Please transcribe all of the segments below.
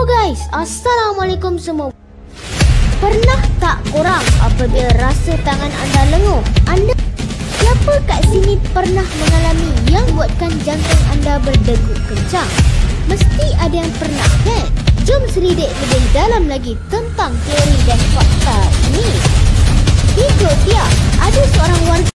guys, Assalamualaikum semua. Pernah tak korang apabila rasa tangan anda lenguh? Siapa kat sini pernah mengalami yang buatkan jantung anda berdegup kencang? Mesti ada yang pernah kan? Jom selidik lebih dalam lagi tentang teori dan fakta ini. Ikut dia, ada seorang warga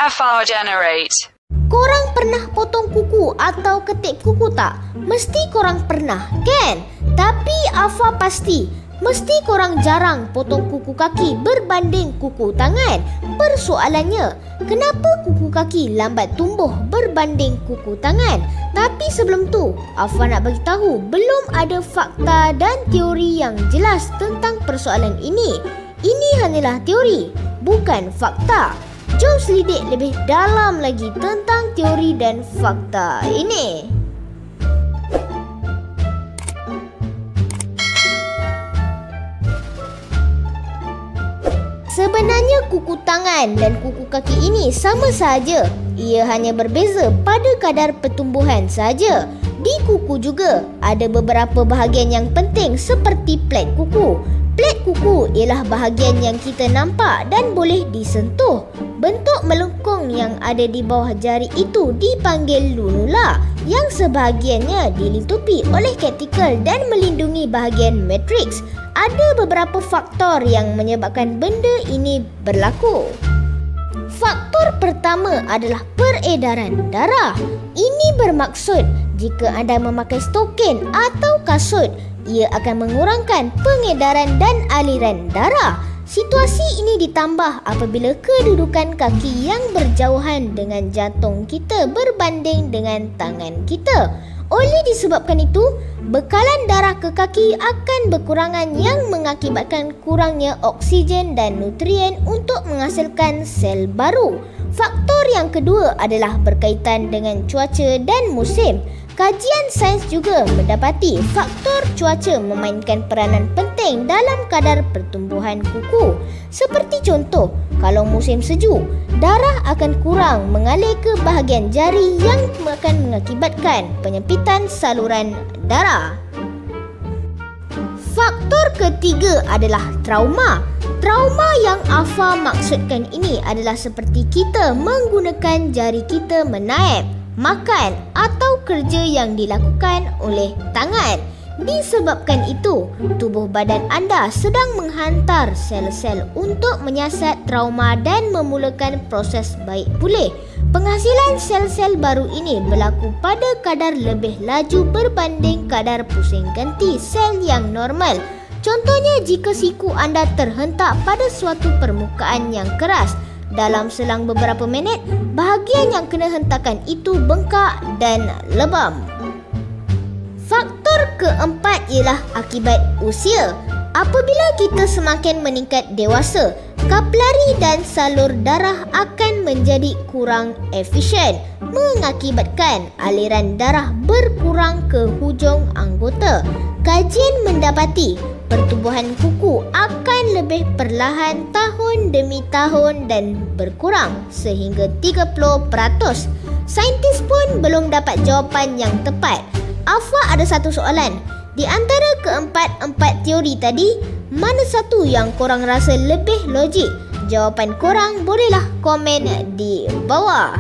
FR Generate. Korang pernah potong kuku atau ketip kuku tak? Mesti korang pernah, kan? Tapi Afa pasti, mesti korang jarang potong kuku kaki berbanding kuku tangan. Persoalannya, kenapa kuku kaki lambat tumbuh berbanding kuku tangan? Tapi sebelum tu, Afa nak bagi tahu belum ada fakta dan teori yang jelas tentang persoalan ini. Ini hanyalah teori, bukan fakta. Jom selidik lebih dalam lagi tentang teori dan fakta ini. Sebenarnya kuku tangan dan kuku kaki ini sama saja. Ia hanya berbeza pada kadar pertumbuhan saja. Di kuku juga ada beberapa bahagian yang penting seperti plat kuku. Plat kuku ialah bahagian yang kita nampak dan boleh disentuh. Bentuk melengkung yang ada di bawah jari itu dipanggil lunula, yang sebahagiannya dilitupi oleh cuticle dan melindungi bahagian matriks. Ada beberapa faktor yang menyebabkan benda ini berlaku. Faktor pertama adalah peredaran darah. Ini bermaksud jika anda memakai stokin atau kasut, ia akan mengurangkan pengedaran dan aliran darah. Situasi ini ditambah apabila kedudukan kaki yang berjauhan dengan jantung kita berbanding dengan tangan kita. Oleh disebabkan itu, bekalan darah ke kaki akan berkurangan yang mengakibatkan kurangnya oksigen dan nutrien untuk menghasilkan sel baru. Faktor yang kedua adalah berkaitan dengan cuaca dan musim. Kajian sains juga mendapati faktor cuaca memainkan peranan penting dalam kadar pertumbuhan kuku. Seperti contoh, kalau musim sejuk, darah akan kurang mengalir ke bahagian jari yang akan mengakibatkan penyempitan saluran darah. Faktor ketiga adalah trauma. Trauma yang Afa maksudkan ini adalah seperti kita menggunakan jari kita menaip, makan atau kerja yang dilakukan oleh tangan. Disebabkan itu, tubuh badan anda sedang menghantar sel-sel untuk menyiasat trauma dan memulakan proses baik pulih. Penghasilan sel-sel baru ini berlaku pada kadar lebih laju berbanding kadar pusing ganti sel yang normal. Contohnya, jika siku anda terhentak pada suatu permukaan yang keras, dalam selang beberapa minit, bahagian yang kena hentakan itu bengkak dan lebam. Faktor keempat ialah akibat usia. Apabila kita semakin meningkat dewasa, kapilari dan salur darah akan menjadi kurang efisien, mengakibatkan aliran darah berkurang ke hujung anggota. Kajian mendapati pertumbuhan kuku akan lebih perlahan tahun demi tahun dan berkurang sehingga 30%. Saintis pun belum dapat jawapan yang tepat. Afa ada satu soalan. Di antara keempat teori tadi, mana satu yang korang rasa lebih logik? Jawapan korang bolehlah komen di bawah.